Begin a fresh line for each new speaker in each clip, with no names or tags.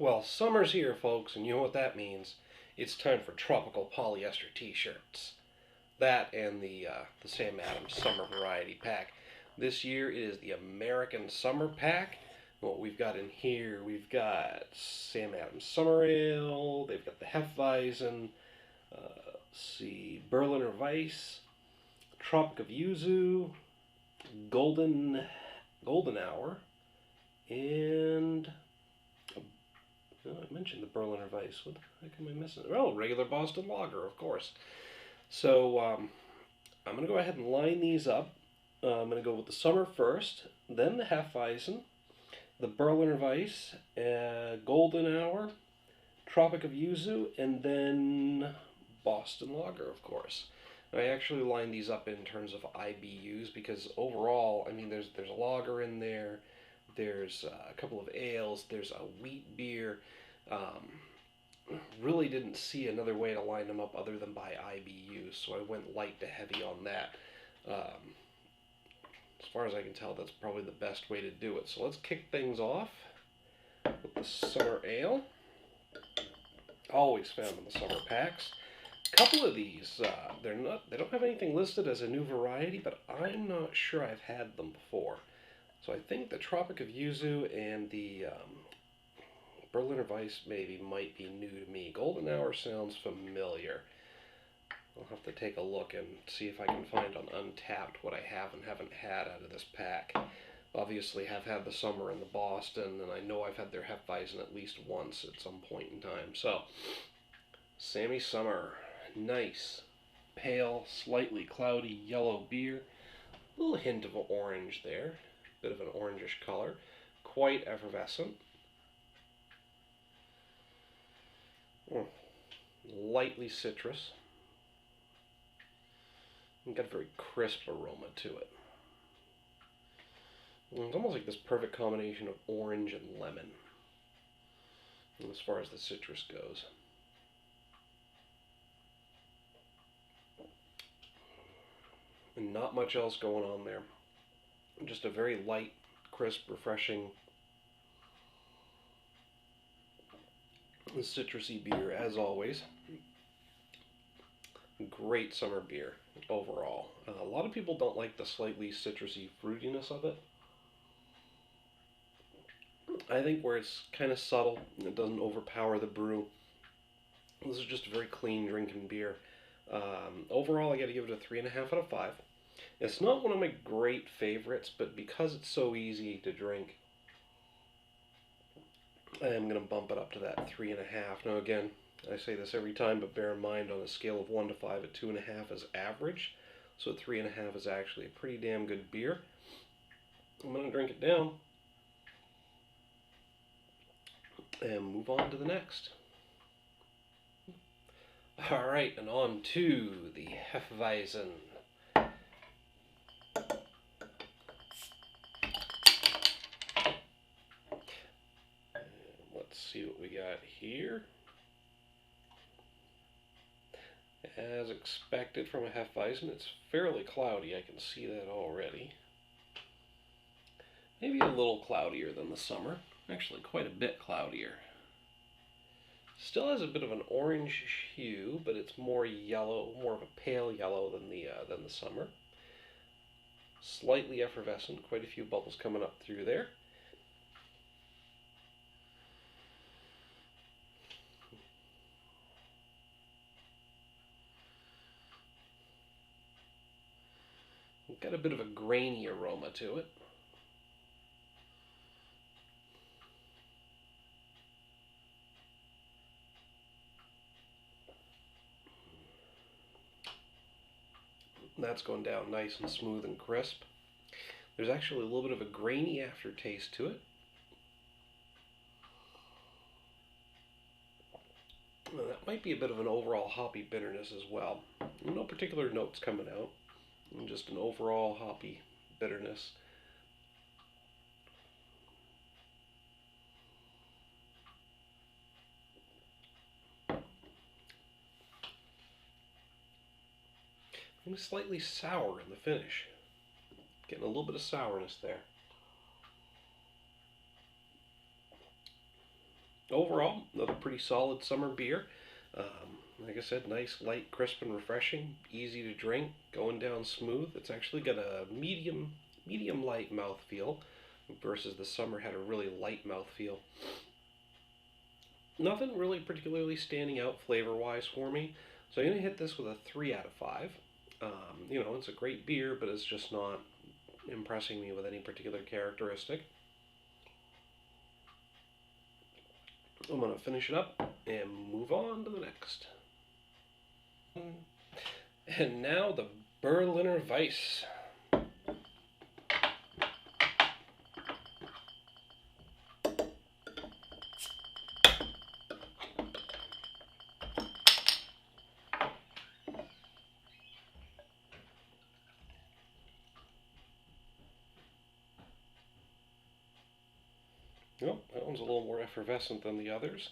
Well, summer's here, folks, and you know what that means. It's time for tropical polyester t-shirts. That and the Sam Adams Summer Variety Pack. This year it is the American Summer Pack. What we've got in here, we've got Sam Adams Summer Ale, they've got the Hefeweizen, let's see, Berliner Weisse, Tropic of Yuzu, Golden Hour, and I mentioned the Berliner Weisse. What the heck am I missing? Oh, regular Boston Lager, of course. So I'm going to go ahead and line these up. I'm going to go with the Summer first, then the Hefeweizen, the Berliner Weisse, Golden Hour, Tropic of Yuzu, and then Boston Lager, of course. I actually line these up in terms of IBUs because overall, I mean, there's a lager in there, there's a couple of ales, there's a wheat beer. Really didn't see another way to line them up other than by IBUs, so I went light to heavy on that. As far as I can tell, that's probably the best way to do it. So let's kick things off with the Summer Ale. Always found in the summer packs. A couple of these, they don't have anything listed as a new variety, but I'm not sure I've had them before. So I think the Tropic of Yuzu and the Berliner Weisse maybe might be new to me. Golden Hour sounds familiar. I'll have to take a look and see if I can find on Untapped what I have and haven't had out of this pack. Obviously have had the Summer and the Boston, and I know I've had their Hefeweizen at least once at some point in time. So, Sammy Summer. Nice, pale, slightly cloudy yellow beer. A little hint of orange there. Bit of an orangish color. Quite effervescent. Lightly citrus. And got a very crisp aroma to it. It's almost like this perfect combination of orange and lemon, as far as the citrus goes. And not much else going on there. Just a very light, crisp, refreshing, citrusy beer, as always. Great summer beer overall. A lot of people don't like the slightly citrusy fruitiness of it. I think where it's kind of subtle, and it doesn't overpower the brew. This is just a very clean drinking beer. Overall, I got to give it a 3.5 out of 5. It's not one of my great favorites, but because it's so easy to drink, I am going to bump it up to that 3.5. Now again, I say this every time, but bear in mind on a scale of 1 to 5, a 2.5 is average, so a 3.5 is actually a pretty damn good beer. I'm going to drink it down and move on to the next. Alright, and on to the Hefeweizen. Let's see what we got here. As expected from a Hefeweizen, it's fairly cloudy. I can see that already. Maybe a little cloudier than the Summer. Actually, quite a bit cloudier. Still has a bit of an orange hue, but it's more yellow, more of a pale yellow than the Summer. Slightly effervescent, quite a few bubbles coming up through there. Got a bit of a grainy aroma to it. That's going down nice and smooth and crisp. There's actually a little bit of a grainy aftertaste to it. Well, that might be a bit of an overall hoppy bitterness as well. No particular notes coming out. Just an overall hoppy bitterness. And slightly sour in the finish. Getting a little bit of sourness there. Overall, another pretty solid summer beer. Like I said, nice, light, crisp, and refreshing. Easy to drink, going down smooth. It's actually got a medium light mouthfeel versus the summer had a really light mouthfeel. Nothing really particularly standing out flavor wise for me. So I'm going to hit this with a 3 out of 5. It's a great beer, but it's just not impressing me with any particular characteristic. I'm going to finish it up and move on to the next. And now the Berliner Weisse. Well, that one's a little more effervescent than the others.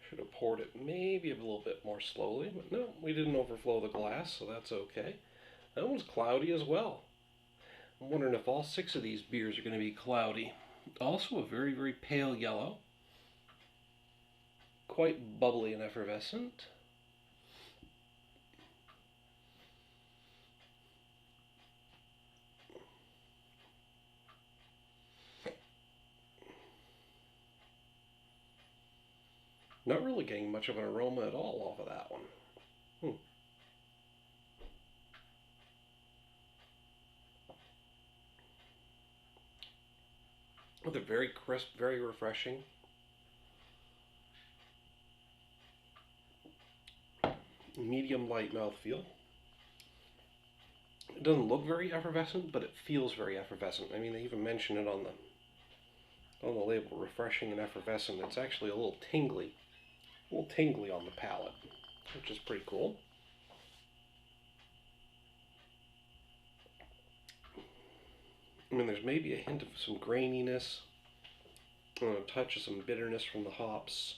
Should have poured it maybe a little bit more slowly, but no, we didn't overflow the glass, so that's okay. That one's cloudy as well. I'm wondering if all 6 of these beers are going to be cloudy. Also a very, very pale yellow. Quite bubbly and effervescent. Not really getting much of an aroma at all off of that one. They're very crisp, very refreshing. Medium light mouthfeel. It doesn't look very effervescent, but it feels very effervescent. I mean, they even mention it on the label, refreshing and effervescent. It's actually a little tingly on the palate, which is pretty cool. I mean, there's maybe a hint of some graininess, a touch of some bitterness from the hops.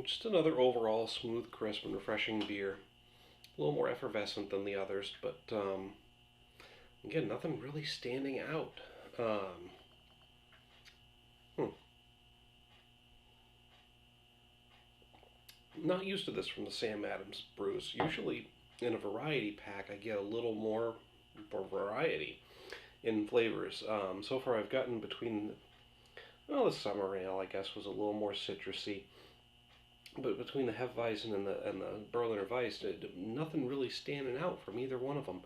Just another overall smooth, crisp, and refreshing beer. A little more effervescent than the others, but again, nothing really standing out. Not used to this from the Sam Adams brews. Usually in a variety pack, I get a little more variety in flavors. So far, I've gotten between, well, the summer ale, I guess, was a little more citrusy. But between the Hefeweizen and the Berliner Weiss, nothing really standing out from either one of them.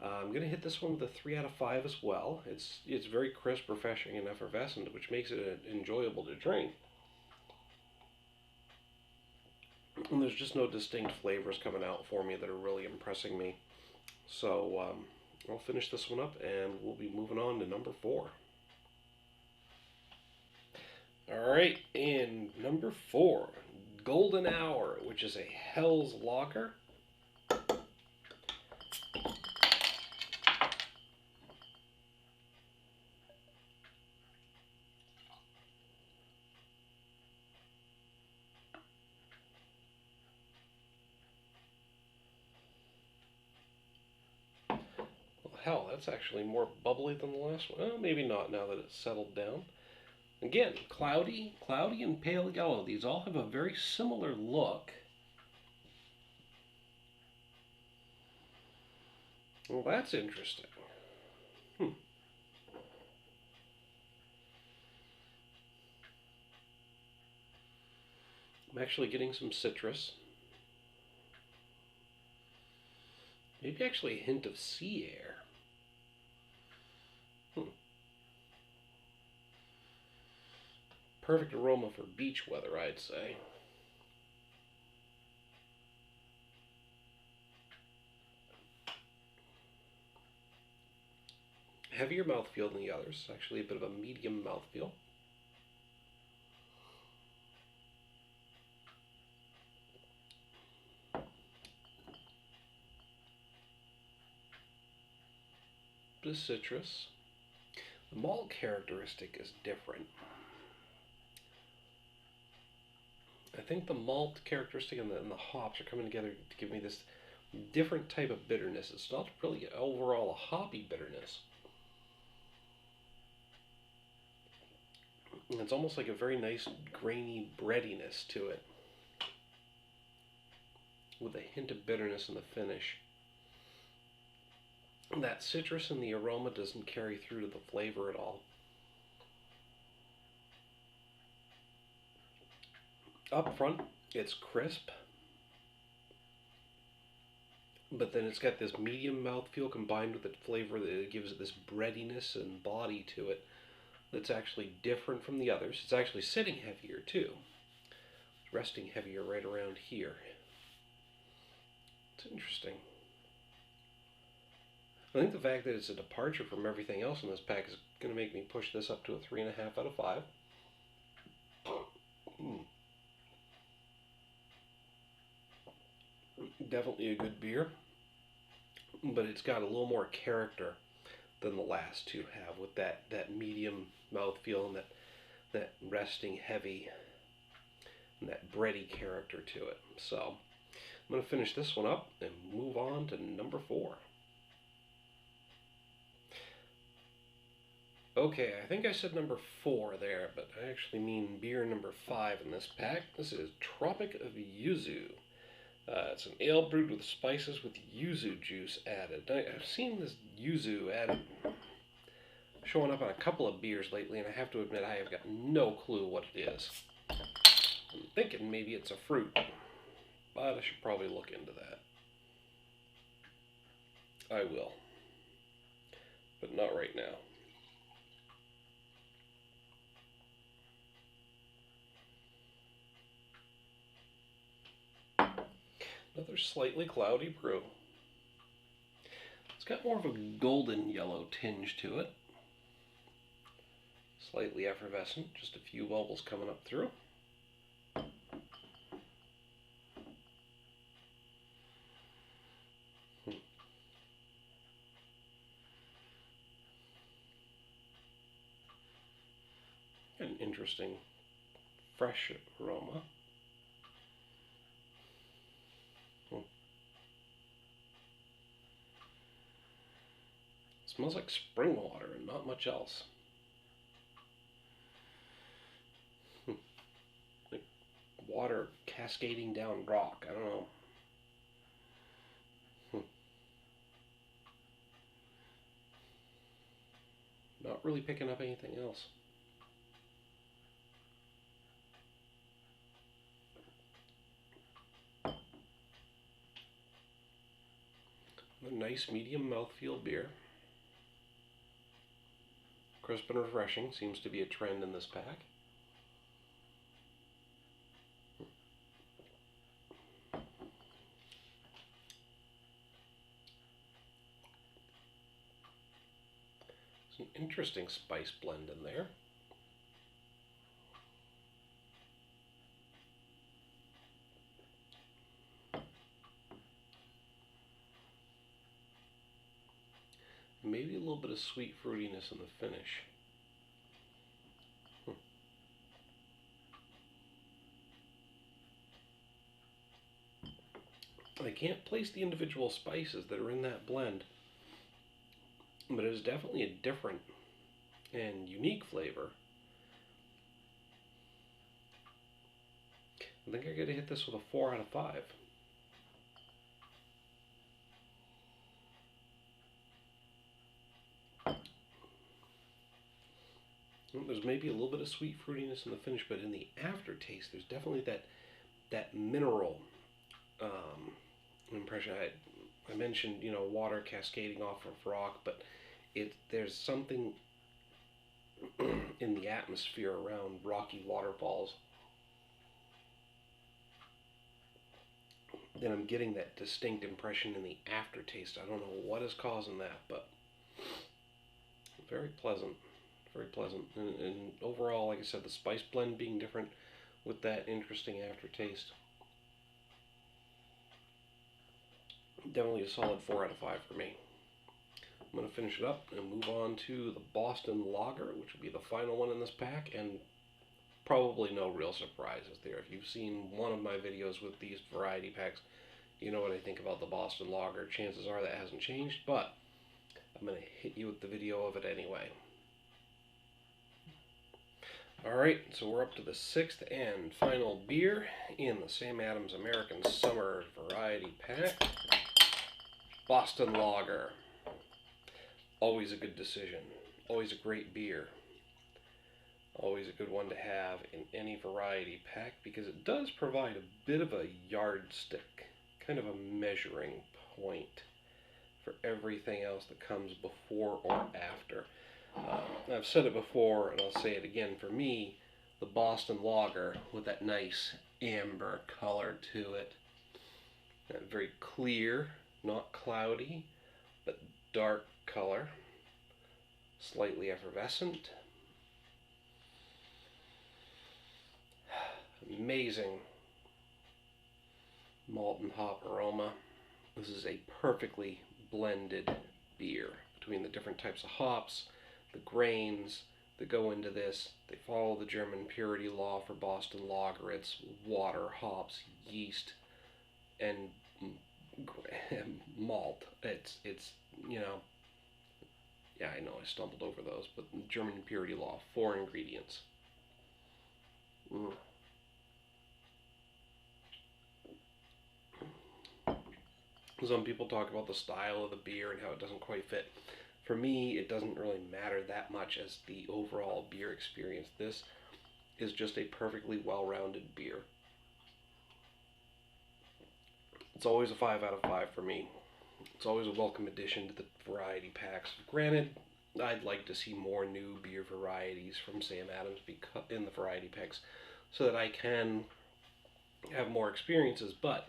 I'm going to hit this one with a 3 out of 5 as well. It's very crisp, refreshing, and effervescent, which makes it enjoyable to drink. And there's just no distinct flavors coming out for me that are really impressing me. So I'll finish this one up and we'll be moving on to number 4. Alright, in number 4, Golden Hour, which is a Hell's Lager. Hell, that's actually more bubbly than the last one. Well, maybe not now that it's settled down. Again, cloudy and pale yellow. These all have a very similar look. Well, that's interesting. I'm actually getting some citrus. Maybe actually a hint of sea air. Perfect aroma for beach weather, I'd say. Heavier mouthfeel than the others. Actually a bit of a medium mouthfeel. Bit of citrus. The malt characteristic is different. I think the malt characteristic and the hops are coming together to give me this different type of bitterness. It's not really overall a hoppy bitterness. And it's almost like a very nice grainy breadiness to it, with a hint of bitterness in the finish. That citrus and the aroma doesn't carry through to the flavor at all. Up front, it's crisp, but then it's got this medium mouthfeel combined with the flavor that gives it this breadiness and body to it that's actually different from the others. It's actually sitting heavier too. It's resting heavier right around here. It's interesting. I think the fact that it's a departure from everything else in this pack is going to make me push this up to a 3.5 out of 5. Definitely a good beer, but it's got a little more character than the last two have, with that medium mouthfeel and that resting heavy and that bready character to it. So I'm going to finish this one up and move on to number 4. Okay, I think I said number 4 there, but I actually mean beer number 5 in this pack. This is Tropic of Yuzu. It's an ale brewed with spices with yuzu juice added. I've seen this yuzu added showing up on a couple of beers lately, and I have to admit I have got no clue what it is. I'm thinking maybe it's a fruit, but I should probably look into that. I will, but not right now. Another slightly cloudy brew. It's got more of a golden yellow tinge to it. Slightly effervescent, just a few bubbles coming up through. An interesting fresh aroma. Smells like spring water and not much else. Like water cascading down rock. I don't know. Not really picking up anything else. A nice medium mouthfeel beer. Crisp and refreshing seems to be a trend in this pack. It's an interesting spice blend in there. Maybe a little bit of sweet fruitiness in the finish. I can't place the individual spices that are in that blend, but it is definitely a different and unique flavor. I think I gotta hit this with a 4 out of 5. There's maybe a little bit of sweet fruitiness in the finish, but in the aftertaste, there's definitely that mineral impression. I mentioned, water cascading off of rock, but there's something in the atmosphere around rocky waterfalls. Then I'm getting that distinct impression in the aftertaste. I don't know what is causing that, but very pleasant. Very pleasant. And overall, like I said, the spice blend being different with that interesting aftertaste. Definitely a solid 4 out of 5 for me. I'm going to finish it up and move on to the Boston Lager, which will be the final one in this pack, and probably no real surprises there. If you've seen one of my videos with these variety packs, you know what I think about the Boston Lager. Chances are that hasn't changed, but I'm going to hit you with the video of it anyway. Alright, so we're up to the 6th and final beer in the Sam Adams American Summer Variety Pack. Boston Lager. Always a good decision. Always a great beer. Always a good one to have in any variety pack because it does provide a bit of a yardstick, kind of a measuring point for everything else that comes before or after. I've said it before and I'll say it again. For me, the Boston Lager with that nice amber color to it, very clear, not cloudy, but dark color, slightly effervescent. Amazing malt and hop aroma. This is a perfectly blended beer between the different types of hops, the grains that go into this. They follow the German purity law for Boston Lager. It's water, hops, yeast, and malt. It's you know, yeah, I know I stumbled over those, but German purity law, 4 ingredients. Some people talk about the style of the beer and how it doesn't quite fit. For me, it doesn't really matter that much as the overall beer experience. This is just a perfectly well-rounded beer. It's always a 5 out of 5 for me. It's always a welcome addition to the variety packs. Granted, I'd like to see more new beer varieties from Sam Adams in the variety packs so that I can have more experiences, but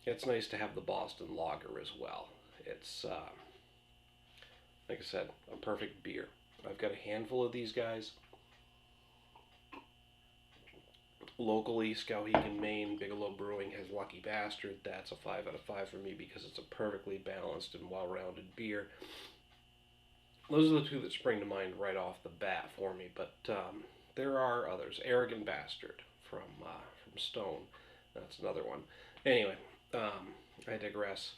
it's nice to have the Boston Lager as well. It's, like I said, a perfect beer. I've got a handful of these guys. Locally, Skowhegan, Maine, Bigelow Brewing has Lucky Bastard. That's a 5 out of 5 for me because it's a perfectly balanced and well-rounded beer. Those are the two that spring to mind right off the bat for me, but there are others. Arrogant Bastard from Stone. That's another one. Anyway, I digress.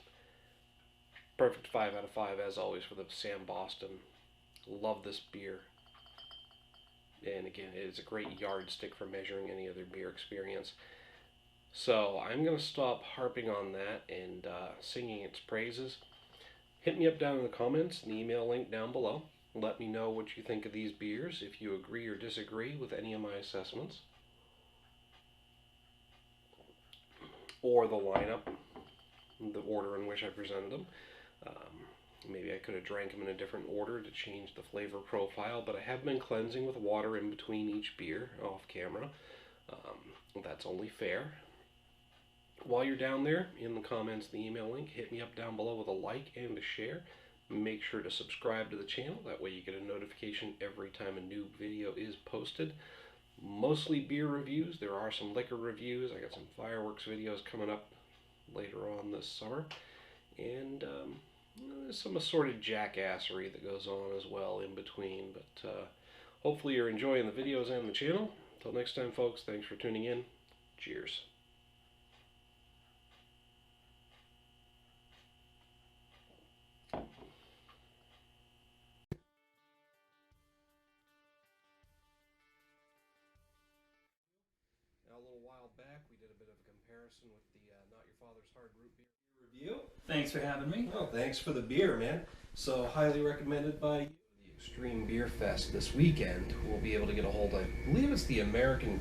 Perfect 5 out of 5 as always for the Sam Boston. Love this beer. And again, it is a great yardstick for measuring any other beer experience. So I'm going to stop harping on that and singing its praises. Hit me up down in the comments, the email link down below. Let me know what you think of these beers, if you agree or disagree with any of my assessments, or the lineup, the order in which I presented them. Maybe I could have drank them in a different order to change the flavor profile, but I have been cleansing with water in between each beer off camera. That's only fair. While you're down there, in the comments, the email link, hit me up down below with a like and a share. Make sure to subscribe to the channel. That way you get a notification every time a new video is posted. Mostly beer reviews. There are some liquor reviews. I got some fireworks videos coming up later on this summer. And there's some assorted jackassery that goes on as well in between. But hopefully you're enjoying the videos and the channel. Until next time, folks, thanks for tuning in. Cheers. Now, a little while back, we did a bit of a comparison with the Not Your Father's Hard Root Beer review.
Thanks for having me.
Well, thanks for the beer, man. So, highly recommended by you. The Extreme Beer Fest this weekend. We'll be able to get a hold of, I believe it's the American